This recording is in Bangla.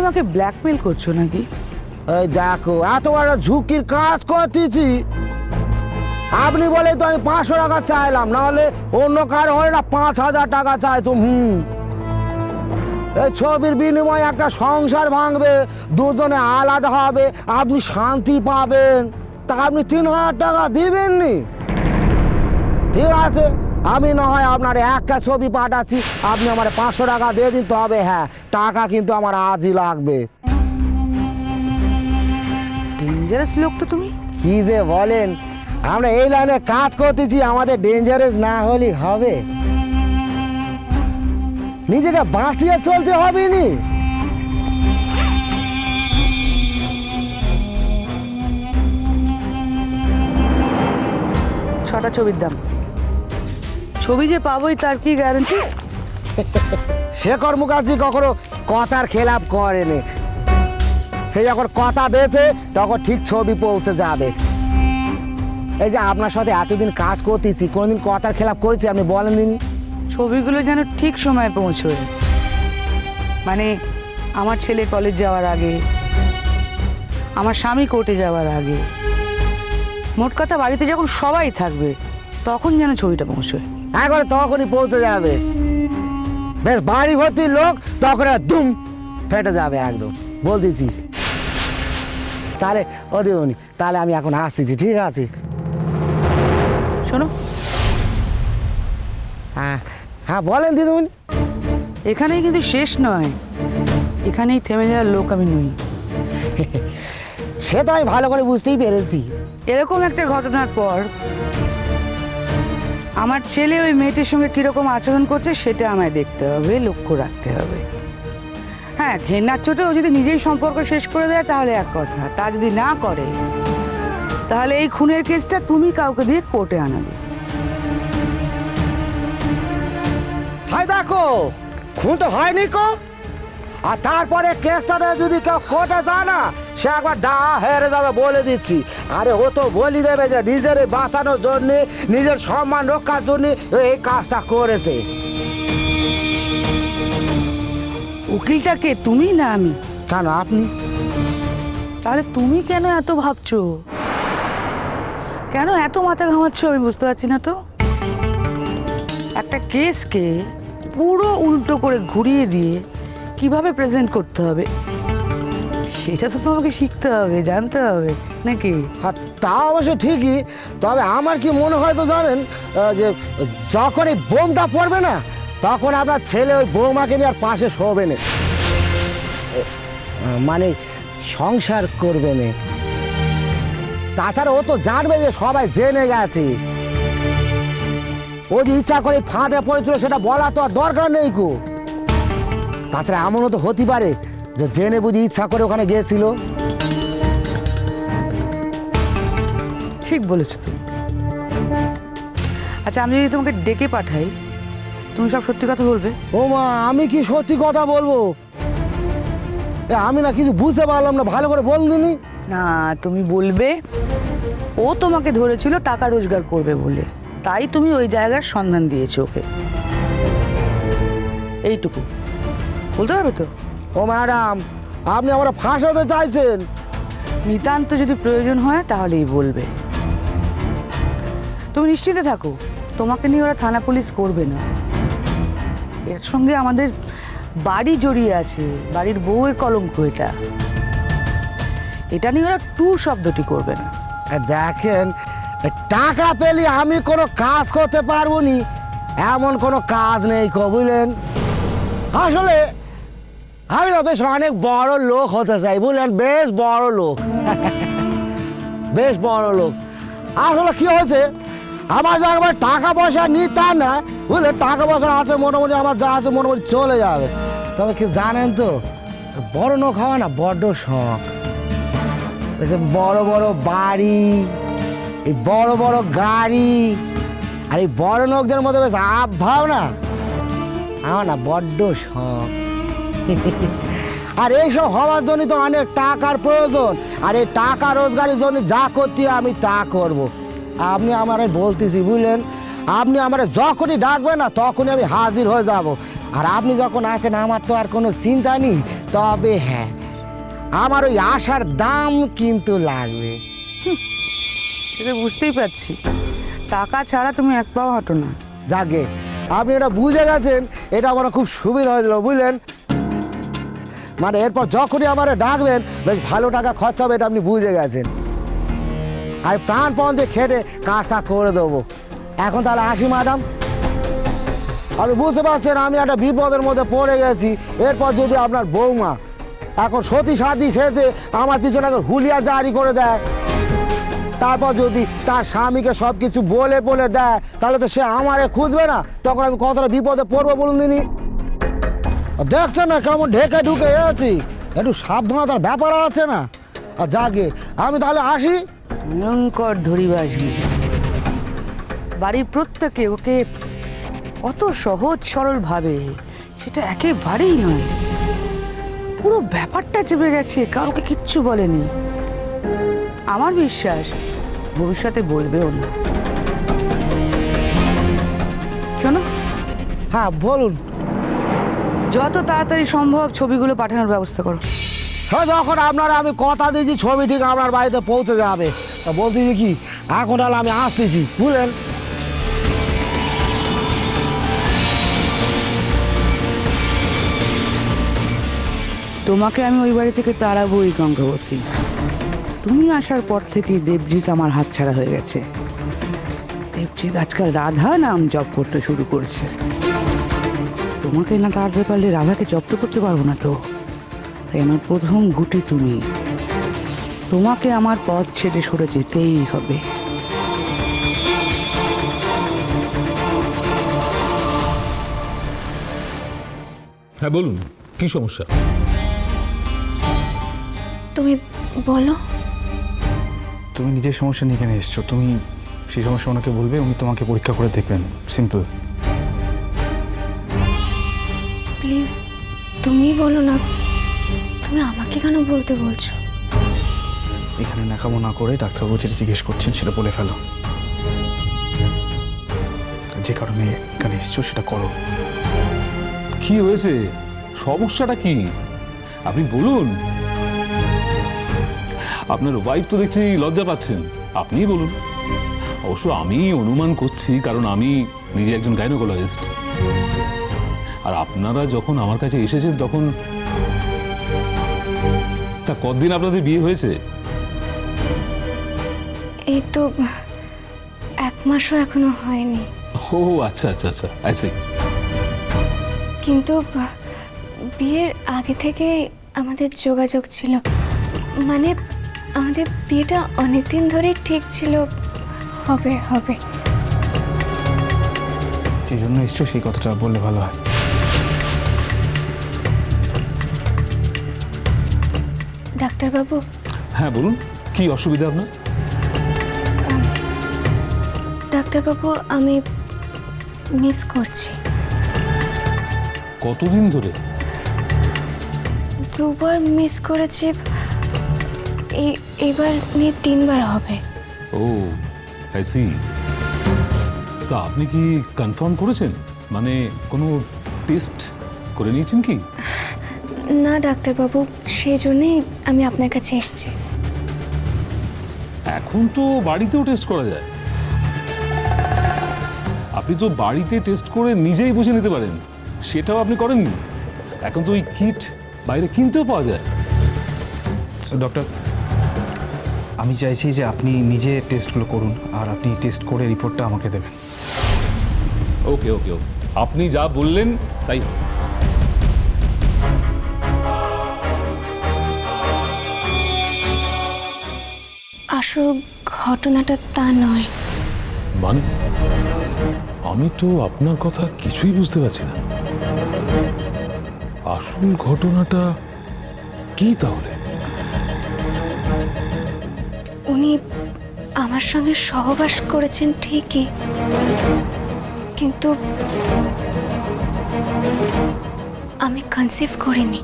আমাকে ব্ল্যাকমেল করছো নাকি? এই দেখো, এত বড় ঝুঁকির কাজ করতেছি, আপনি বলে তো আমি 500 টাকা চাইলাম, নাহলে অন্য কারো হলে না 5000 টাকা চাই তো। এই ছবির বিনিময়ে একটা সংসার ভাঙবে, দুজনে আলাদা হবে, আপনি শান্তি পাবেন, তা আপনি 3000 টাকা দিবেননি? ঠিক আছে, আমি না হয় আপনার একটা ছবি পাঠাচ্ছি, আপনি আমার 500 টাকা দিয়ে দিন। তবে হ্যাঁ, টাকা কিন্তু আমার আজই লাগবে। ডেঞ্জারাস লোক তো তুমি। কি যে বলেন, আমরা এই লাইনে কাজ করতেছি, আমাদের ডেঞ্জারাস না হলে হবে? নিজেকে বাঁচিয়ে চলতে হবে নি? ছটা ছবির দাম। ছবি যে পাবোই তার কি গ্যারান্টি? শেখর মুখার্জি কখনো কথার খেলাপ করেনি, সে যখন কথা দিয়েছে তখন ঠিক ছবি পৌঁছে যাবে। এই যে আপনার সাথে এতদিন কাজ করতেছি, কোনোদিন কথার খেলাপ করেছি আপনি বলেন দিন? ছবিগুলো যেন ঠিক সময়ে পৌঁছয়, মানে আমার ছেলে কলেজ যাওয়ার আগে, আমার স্বামী কোর্টে যাওয়ার আগে, মোট কথা বাড়িতে যখন সবাই থাকবে তখন যেন ছবিটা পৌঁছয়। একবারে তখনই পৌঁছে যাবে, বেশ বাড়ি ভর্তি লোক, তখন দুম ফেটে যাবে একদম, বলতেছি। তাহলে ও দিদি, তাহলে আমি এখন আসতেছি, ঠিক আছে? শোনো, হ্যাঁ হ্যাঁ বলেন দিদিমণি। এখানেই কিন্তু শেষ নয়, এখানেই থেমে যাওয়ার লোক আমি নই। সে তো আমি ভালো করে বুঝতেই পেরেছি। এরকম একটা ঘটনার পর আমার ছেলে ওই মেয়েটির সঙ্গে কিরকম আচরণ করছে সেটা আমায় দেখতে হবে, লক্ষ্য রাখতে হবে। হ্যাঁ, ঘেন্নার চোটে ও যদি নিজেই সম্পর্ক শেষ করে দেয় তাহলে এক কথা, তা যদি না করে তাহলে এই খুনের কেসটা তুমি কাউকে দিয়ে কোর্টে আনাবে। হাই দেখো, খুন তো হয়নি কো, আর তারপরে কেসটা যদি কেউ কোর্টে যায় না, সে একবার ডা হেরে যাবে বলে দিচ্ছি। আরে ও তো বলি দেবে যে নিজের বাঁচানোর জন্য, নিজের সম্মান রক্ষার জন্য এই কাজটা করেছে। উকিলটা কে, তুমি না আমি? কেন আপনি? তাহলে তুমি কেন এত ভাবছো, কেন এত মাথা ঘামাচ্ছ আমি বুঝতে পারছি না তো। একটা কেসকে পুরো উল্টো করে ঘুরিয়ে দিয়ে কিভাবে প্রেজেন্ট করতে হবে সেটা তো তোমাকে শিখতে হবে, জানতে হবে নাকি? হ্যাঁ, তা অবশ্য ঠিকই, তবে আমার কি মনে হয় তো জানেন, যে যখন এই বোমটা পড়বে না, তখন আপনার ছেলে ওই বৌমাকে নিয়ে আর পাশে শোবে না, মানে সংসার করবে না। তাছাড়া ও তো জানবে যে সবাই জেনে গেছে, ও যে ইচ্ছা করে ফাঁদে পড়েছিল সেটা বলা তো আর দরকার নেই কো। তাছাড়া এমনও তো হতে পারে যে জেনে বুঝি ইচ্ছা করে ওখানে গিয়েছিল। ঠিক বলেছো তুমি। আচ্ছা, আমি যদি তোমাকে ডেকে পাঠাই, তুমি সব সত্যি কথা বলবে? ও মা, আমি কি সত্যি কথা বলবো? আমি না কিছু বুঝতে পারলাম না, ভালো করে বলদিনি। না, তুমি বলবে ও তোমাকে ধরেছিল টাকা রোজগার করবে বলে, তাই তুমি ওই জায়গার সন্ধান দিয়েছো ওকে, এইটুকু বলতে পারবে তো? ও ম্যাডাম, আপনি আমরা ফাঁসাতে চাইছেন? নিতান্ত যদি প্রয়োজন হয় তাহলেই বলবে। তুমি নিশ্চিন্তে থাকো, তোমাকে নিয়ে ওরা থানা পুলিশ করবে না। এর সঙ্গে আমাদের বাড়ি জড়িয়ে আছে, বাড়ির বউয়ের কলঙ্ক এটা, এটা নিয়ে ওরা টু শব্দটি করবে না। দেখেন, টাকা পেলে আমি কোনো কাজ করতে পারবো নি এমন কোনো কাজ নেই কো, বুঝলেন? আসলে আমি না বেশ অনেক বড় লোক হতে চাই, বুঝলেন? বেশ বড় লোক, বেশ বড় লোক। আসলে কি হয়েছে, আমার যে একবার টাকা পয়সা নি তা না, বুঝলেন? টাকা পয়সা আছে মোটামুটি, আমার যা আছে মোটামুটি চলে যাবে। তবে কি জানেন তো, বড় লোক হওয়া না বড্ড শখ। বড় বড় বাড়ি, এই বড় বড় গাড়ি, আর এই বড় লোকদের মধ্যে বেশ আবভাব না, আমার না বড্ড শখ। আর এইসব হওয়ার জন্য তো অনেক টাকার প্রয়োজন, আর এই টাকা রোজগারের জন্য যা করতে হয় আমি তা করব। আপনি আমারে বলতেছি, বুঝলেন? আপনি আমারে যখনই ডাকবেন না তখনই আমি হাজির হয়ে যাব। আর আপনি যখন আসেন আমার তো আর কোনো চিন্তা নেই, তবে হ্যাঁ, আমার ওই আশার দাম কিন্তু লাগবে। সেটা বুঝতেই পারছি, টাকা ছাড়া তুমি এক পাও হাঁটো না। যাকে আপনি এটা বুঝে গেছেন, এটা আমার খুব সুবিধা হয়েছিল, বুঝলেন? মানে এরপর যখনই আমার ডাকবেন বেশ ভালো টাকা খরচা হবে, এটা আপনি বুঝে গেছেন। আমি প্রাণপণ দিয়ে খেটে কাজটা করে দেবো। এখন তাহলে আসি ম্যাডাম। আপনি বুঝতে পারছেন আমি একটা বিপদের মধ্যে পড়ে গেছি। এরপর যদি আপনার বৌমা এখন সতী সাথী সেজে আমার পিছনে এখন হুলিয়া জারি করে দেয়, তারপর যদি তার স্বামীকে সব কিছু বলে বলে দেয়, তাহলে তো সে আমারে খুঁজবে না, তখন আমি কতটা বিপদে পড়বো বলুন দিনই। দেখছেন না কেমন ঢেকে ঢুকে আছি, একটু সাবধানতার ব্যাপার আছে না। আর যাকে আমি তাহলে আসি। ভয়ঙ্কর ধরিবাস মেয়ে। বাড়ির প্রত্যেকে ওকে কত সহজ সরল ভাবে, সেটা একেবারেই নয়। পুরো ব্যাপারটা চেপে গেছে, কাউকে কিচ্ছু বলেনি। আমার বিশ্বাস ভবিষ্যতে বলবেও না। শোনো, হ্যাঁ বলুন। যত তাড়াতাড়ি সম্ভব ছবিগুলো পাঠানোর ব্যবস্থা করো। হ্যাঁ, যখন আপনারা আমি কথা দিয়েছি ছবি ঠিক আপনার বাড়িতে পৌঁছে যাবে, তা বলতেছি কি এখন তাহলে আমি আসতেছি, বুঝলেন? তোমাকে আমি ওই বাড়ি থেকে তাড়াবোই গঙ্গাবতী। তুমি আসার পর থেকেই দেবজিৎ আমার হাতছাড়া হয়ে গেছে। দেবজিৎ আজকাল রাধা নাম জপ করতে শুরু করছে। তোমাকে না তাড়াতে পারলে রাধাকে জব্দ করতে পারবো না তো। তাই আমার প্রথম গুটি তুমি। তোমাকে আমার পথ ছেড়ে সরে যেতেই হবে। হ্যাঁ বলুন, কি সমস্যা? তুমি বলো। তুমি নিজের সমস্যা নিয়ে এখানে এসছো, তুমি সেই সমস্যা ওনাকে বলবে, উনি তোমাকে পরীক্ষা করে দেখবেন, সিম্পল। প্লিজ তুমি বলো না, তুমি আমাকে কেন বলতে বলছো? এখানে নাকামো না করে ডাক্তারবাবু যেটা জিজ্ঞেস করছেন সেটা বলে ফেলো। যে কারণে এখানে এসছো সেটা করো। কি হয়েছে? সমস্যাটা কি আপনি বলুন। আপনার ওয়াইফ তো দেখছি লজ্জা পাচ্ছেন, আপনিই বলুন। অবশ্য আমি অনুমান করছি, কারণ আমি নিজে একজন গাইনোকোলজিস্ট। আর আপনারা যখন আমার কাছে এসেছেন তখন তা কতদিন আপনাদের বিয়ে হয়েছে? এই তো 1 মাসও এখনো হয়নি। ও আচ্ছা আচ্ছা আচ্ছা, আই সি। কিন্তু বিয়ের আগে থেকে আমাদের যোগাযোগ ছিল, মানে আমাদের বিয়েটা অনেকদিন ধরেই ঠিক ছিল, হবে হবে। যে জন্য এসছো সেই কথাটা বললে ভালো হয়। ডাক্তারবাবু। হ্যাঁ বলুন, কি অসুবিধা আপনার? ডাক্তারবাবু, আমি মিস করছি। কতদিন ধরে? 2 বার মিস করেছি, এবার নিয়ে 3 বার হবে। ও আই সি। তা আপনি কি কনফার্ম করেছেন, মানে কোনো টেস্ট করে নিয়েছেন কি? না ডাক্তারবাবু, সেই জন্যই আমি আপনার কাছে এসেছি। এখন তো বাড়িতেও টেস্ট করা যায়। আপনি তো বাড়িতে টেস্ট করে নিজেই বুঝে নিতে পারেন, সেটাও আপনি করেননি। এখন তো ওই কিট বাইরে কিনতেও পাওয়া যায়। ডক্টর, আমি চাইছি যে আপনি নিজে টেস্টগুলো করুন, আর আপনি টেস্ট করে রিপোর্টটা আমাকে দেবেন। ওকে ওকে ওকে, আপনি যা বললেন তাই। আসল ঘটনাটা তা নয়। মানে আমি তো আপনার কথা কিছুই বুঝতে পারছি না। আসল ঘটনাটা কি তাহলে? উনি আমার সঙ্গে সহবাস করেছেন ঠিকই, কিন্তু আমি কনসিভ করিনি।